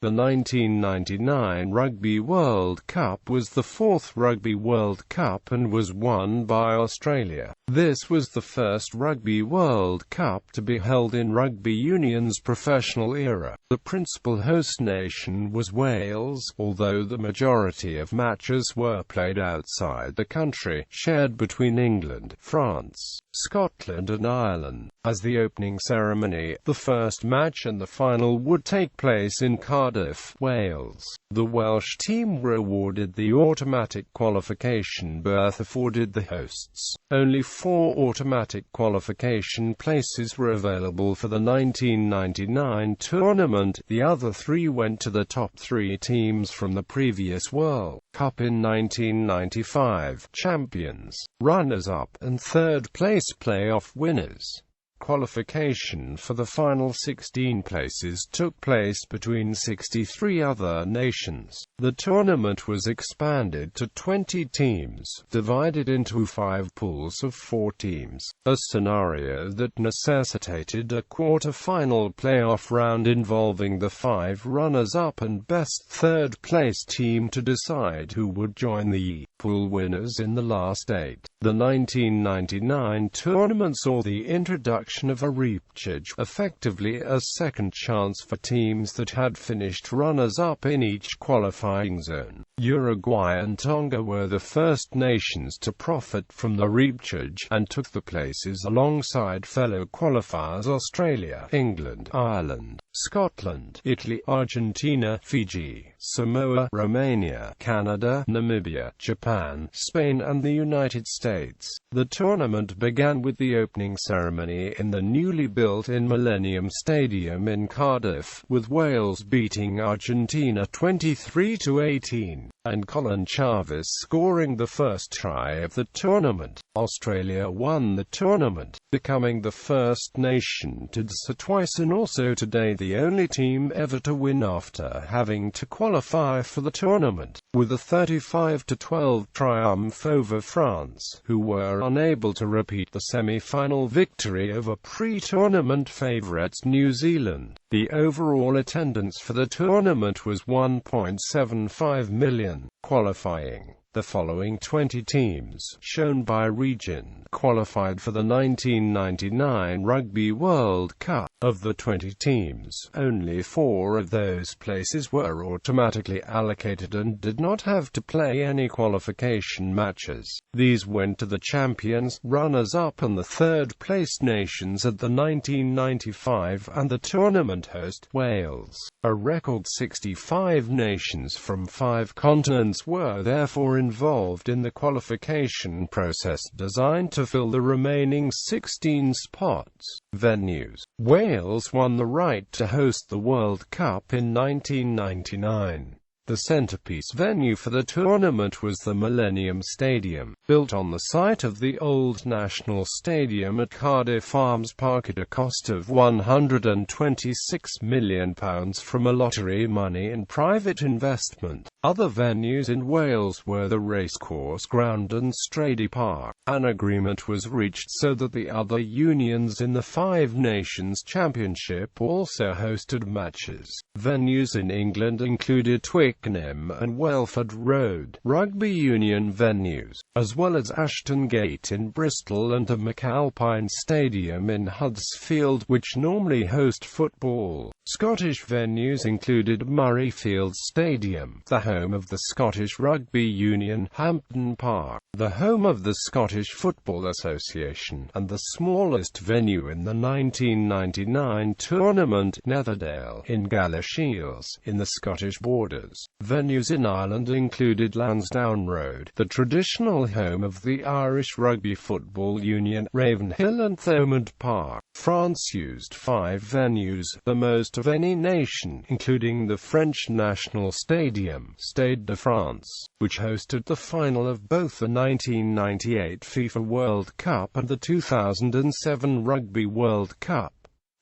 The 1999 Rugby World Cup was the fourth Rugby World Cup and was won by Australia. This was the first Rugby World Cup to be held in rugby union's professional era. The principal host nation was Wales, although the majority of matches were played outside the country, shared between England, France, Scotland and Ireland. As the opening ceremony, the first match and the final would take place in Cardiff, Wales. The Welsh team were awarded the automatic qualification berth afforded the hosts. Only 4 automatic qualification places were available for the 1999 tournament. The other 3 went to the top 3 teams from the previous World Cup in 1995, champions, runners-up, and third-place playoff winners. Qualification for the final 16 places took place between 63 other nations. The tournament was expanded to 20 teams, divided into 5 pools of 4 teams, a scenario that necessitated a quarter-final playoff round involving the 5 runners-up and best third-place team to decide who would join the pool winners in the last 8. The 1999 tournament saw the introduction of a repechage, effectively a second chance for teams that had finished runners-up in each qualifying zone. Uruguay and Tonga were the first nations to profit from the repechage, and took the places alongside fellow qualifiers Australia, England, Ireland, Scotland, Italy, Argentina, Fiji, Samoa, Romania, Canada, Namibia, Japan, Spain and the United States. The tournament began with the opening ceremony in the newly built-in Millennium Stadium in Cardiff, with Wales beating Argentina 23-18, and Colin Chavis scoring the first try of the tournament. Australia won the tournament, becoming the first nation to do so twice and also today the only team ever to win after having to qualify for the tournament, with a 35-12 triumph over France, who were unable to repeat the semi-final victory over pre-tournament favourites New Zealand. The overall attendance for the tournament was 1.75 million, qualifying. The following 20 teams, shown by region, qualified for the 1999 Rugby World Cup. Of the 20 teams, only 4 of those places were automatically allocated and did not have to play any qualification matches. These went to the champions, runners-up and the third-place nations at the 1995 and the tournament host, Wales. A record 65 nations from 5 continents were therefore involved in the qualification process designed to fill the remaining 16 spots. Venues. Wales won the right to host the World Cup in 1999. The centrepiece venue for the tournament was the Millennium Stadium, built on the site of the old National Stadium at Cardiff Arms Park at a cost of £126 million from a lottery money and private investment. Other venues in Wales were the Racecourse Ground and Strady Park. An agreement was reached so that the other unions in the 5 Nations Championship also hosted matches. Venues in England included Twickenham and Welford Road rugby union venues, as well as Ashton Gate in Bristol and the McAlpine Stadium in Huddersfield, which normally host football. Scottish venues included Murrayfield Stadium, the home of the Scottish Rugby Union, Hampden Park, the home of the Scottish Football Association, and the smallest venue in the 1999 tournament, Netherdale, in Galashiels, in the Scottish Borders. Venues in Ireland included Lansdowne Road, the traditional home of the Irish Rugby Football Union, Ravenhill and Thomond Park. France used 5 venues, the most of any nation, including the French National Stadium, Stade de France, which hosted the final of both the 1998 FIFA World Cup and the 2007 Rugby World Cup.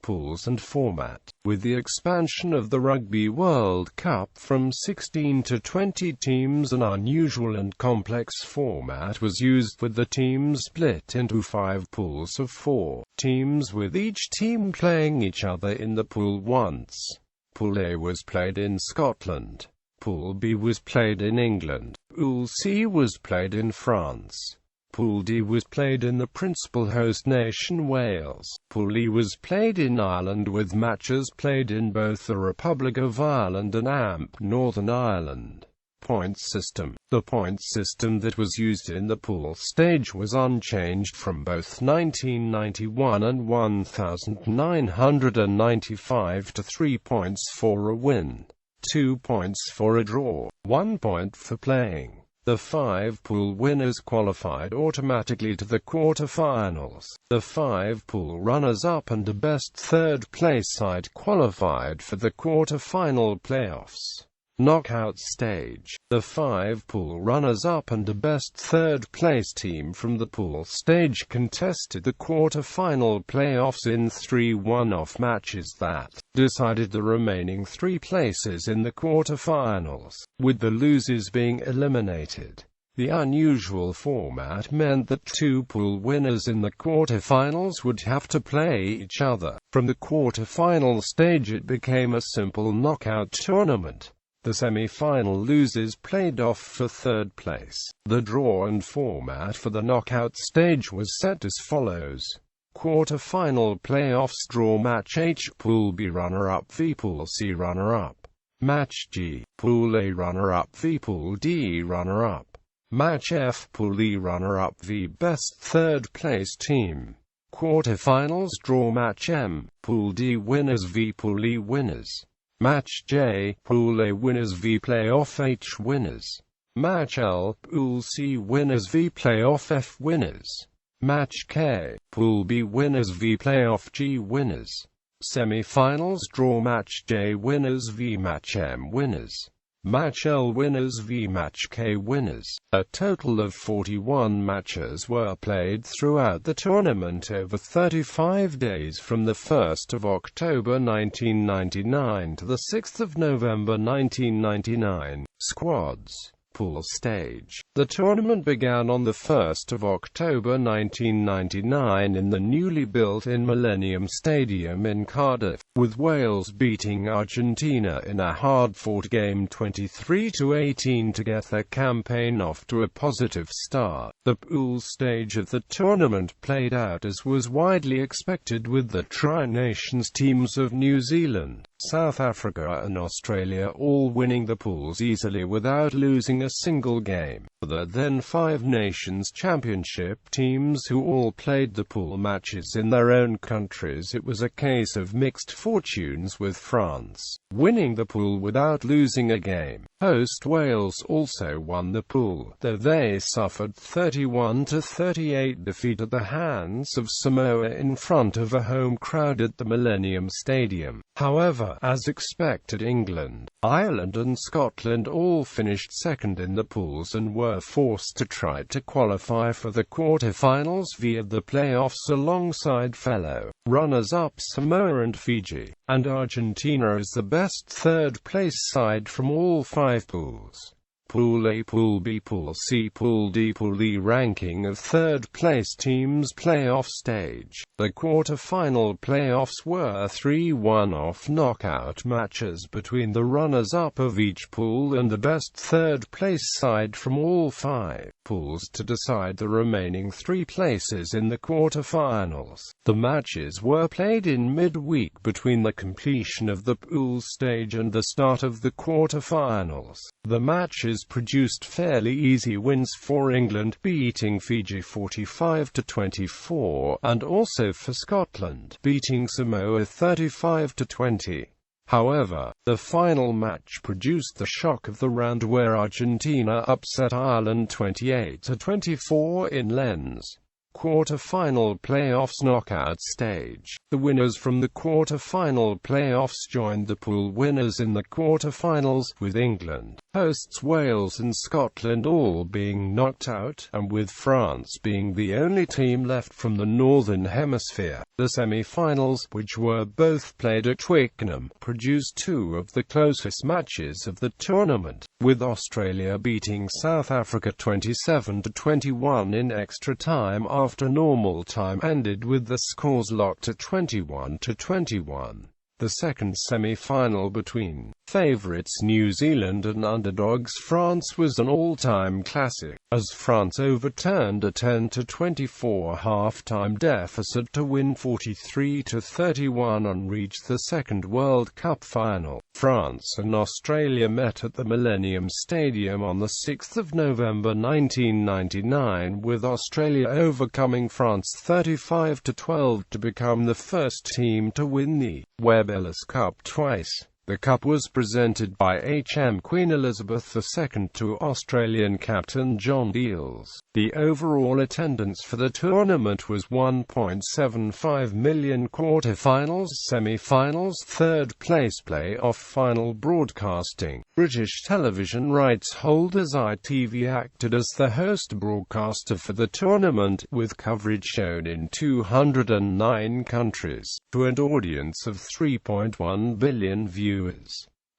Pools and format. With the expansion of the Rugby World Cup from 16 to 20 teams, an unusual and complex format was used, with the teams split into 5 pools of 4 teams, with each team playing each other in the pool once. Pool A was played in Scotland. Pool B was played in England. Pool C was played in France. Pool D was played in the principal host nation Wales. Pool E was played in Ireland, with matches played in both the Republic of Ireland and Northern Ireland. Points system. The points system that was used in the pool stage was unchanged from both 1991 and 1995 to 3 points for a win, 2 points for a draw, 1 point for playing. The 5 pool winners qualified automatically to the quarter-finals. The 5 pool runners-up and the best third-place side qualified for the quarter-final playoffs. Knockout stage. The 5 pool runners-up and the best third-place team from the pool stage contested the quarter-final playoffs in 3 one-off matches that decided the remaining 3 places in the quarter-finals, with the losers being eliminated. The unusual format meant that 2 pool winners in the quarter-finals would have to play each other. From the quarter-final stage it became a simple knockout tournament. The semi-final losers played off for third place. The draw and format for the knockout stage was set as follows. Quarter-final playoffs draw. Match H, Pool B runner-up v Pool C runner-up. Match G, Pool A runner-up v Pool D runner-up. Match F, Pool E runner-up v best third-place team. Quarter-finals draw. Match M, Pool D winners v Pool E winners. Match J, Pool A winners v Playoff H winners. Match L, Pool C winners v Playoff F winners. Match K, Pool B winners v Playoff G winners. Semi-finals draw. Match J winners v Match M winners. Match L winners v Match K winners. A total of 41 matches were played throughout the tournament over 35 days from the 1st of October 1999 to the 6th of November 1999. Squads. Pool stage. The tournament began on the 1st of October 1999 in the newly built-in Millennium Stadium in Cardiff, with Wales beating Argentina in a hard-fought game 23-18 to get their campaign off to a positive start. The pool stage of the tournament played out as was widely expected, with the Tri-Nations teams of New Zealand, South Africa and Australia all winning the pools easily without losing a single game. For the then 5 Nations Championship teams, who all played the pool matches in their own countries, it was a case of mixed fortunes, with France winning the pool without losing a game. Host Wales also won the pool, though they suffered 31-38 defeat at the hands of Samoa in front of a home crowd at the Millennium Stadium. However, as expected, England, Ireland and Scotland all finished second in the pools and were forced to try to qualify for the quarter-finals via the playoffs alongside fellow runners-up Samoa and Fiji, and Argentina as the best third-place side from all 5 pools. Pool A, Pool B, Pool C, Pool D, Pool E. Ranking of third-place teams. Playoff stage. The quarter-final playoffs were 3 one-off knockout matches between the runners-up of each pool and the best third-place side from all 5 pools to decide the remaining 3 places in the quarter-finals. The matches were played in mid-week between the completion of the pool stage and the start of the quarter-finals. The matches produced fairly easy wins for England, beating Fiji 45-24, and also for Scotland, beating Samoa 35-20. However, the final match produced the shock of the round, where Argentina upset Ireland 28-24 in Lens. Quarter-final playoffs. Knockout stage. The winners from the quarter-final playoffs joined the pool winners in the quarter-finals, with England, hosts Wales and Scotland all being knocked out, and with France being the only team left from the Northern Hemisphere. The semi-finals, which were both played at Twickenham, produced 2 of the closest matches of the tournament, with Australia beating South Africa 27-21 in extra time after normal time ended, with the scores locked at 21-21. The second semi-final between favourites New Zealand and underdogs France was an all-time classic, as France overturned a 10-24 half-time deficit to win 43-31 and reach the second World Cup final. France and Australia met at the Millennium Stadium on 6 November 1999, with Australia overcoming France 35-12 to become the first team to win the Welsh Cup twice. The cup was presented by HM Queen Elizabeth II to Australian captain John Deals. The overall attendance for the tournament was 1.75 million. Quarter-finals, semi-finals, third-place play-off, final broadcasting. British television rights holders ITV acted as the host broadcaster for the tournament, with coverage shown in 209 countries, to an audience of 3.1 billion viewers.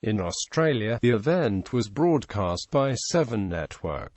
In Australia, the event was broadcast by Seven Network.